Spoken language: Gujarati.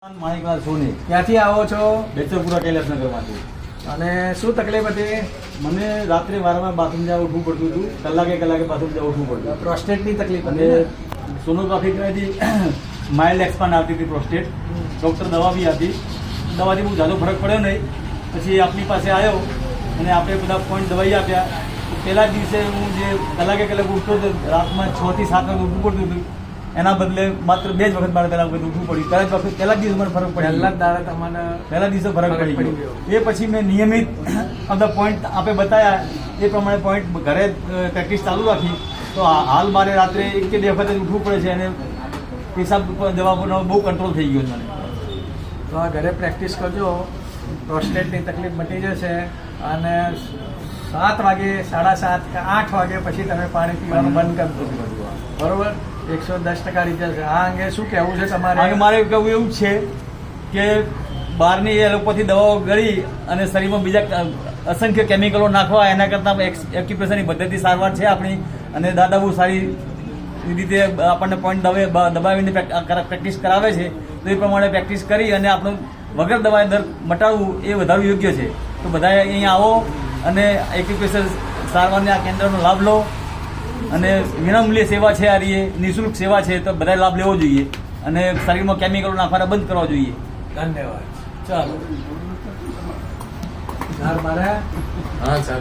માણેકલાલ સોની, ક્યાંથી આવો છો બેચરપુરા કૈલાસનગરમાંથી. અને શું તકલીફ હતી? મને રાત્રે વારંવાર બાથરૂમ જવા ઉઠવું પડતું હતું, કલાકે બાથરૂમ જવા ઉઠવું પડતું. પ્રોસ્ટેટની તકલીફ અને હતી. સોનોગ્રાફી કરાવી માઇલ્ડ એક્સપાન્ડ આવતી હતી પ્રોસ્ટેટ. ડૉક્ટર દવા બી આપી, દવાથી બહુ ઝાઝો ફરક પડ્યો નહીં. પછી આપની પાસે આવ્યો અને આપણે બધા પોઈન્ટ દવાઈ આપ્યા. પહેલા જ દિવસે હું જે કલાકે ઉઠતો હતો, રાતમાં 6 થી 7 વાગે ઉઠવું પડતું હતું, એના બદલે માત્ર 2 જ વખત મારે પહેલા વખત ઉઠવું પડ્યું. પહેલા જ દિવસે મને ફરક પડ્યો. પહેલા જ દાડે તમને પહેલા દિવસે ફરક પડી ગયો. એ પછી મેં નિયમિત બધા પોઈન્ટ આપે બતાવ્યા એ પ્રમાણે પોઈન્ટ ઘરે પ્રેક્ટિસ ચાલુ રાખી. તો હાલ મારે રાત્રે 1 કે 2 વખત જ ઉઠવું પડે છે અને પેશાબ જવાનો બહુ કંટ્રોલ થઈ ગયો મને. તો આ ઘરે પ્રેક્ટિસ કરજો, પ્રોસ્ટેટની તકલીફ મટી જશે. અને 7 વાગે, 7:30 કે 8 વાગે પછી તમે પાણી પીવાનું બંધ કરી દો. બરોબર, 110% રિઝલ્ટ છે. આ અંગે શું કહેવું છે તમારે? અને મારે કહેવું એવું છે કે બહારની એલોપેથી દવાઓ ગળી અને શરીરમાં બીજા અસંખ્ય કેમિકલો નાખવા એના કરતાં એક્યુપ્રેશરની પદ્ધતિ સારવાર છે આપણી. અને દાદા બહુ સારી રીતે આપણને પોઈન્ટ દબાવીને પ્રેક્ટિસ કરાવે છે. તો એ પ્રમાણે પ્રેક્ટિસ કરી અને આપણું વગર દવાએ દર મટાડવું એ વધારે યોગ્ય છે. તો બધાએ અહીંયા આવો અને એક્યુપ્રેશર સારવારના આ કેન્દ્રનો લાભ લો. અને વિનામૂલ્ય સેવા છે, આ રીએ નિઃશુલ્ક સેવા છે, તો બધાએ લાભ લેવો જોઈએ અને શરીરમાં કેમિકલો નાખવાના બંધ કરવા જોઈએ. ધન્યવાદ. ચાલો. મારે હા સર.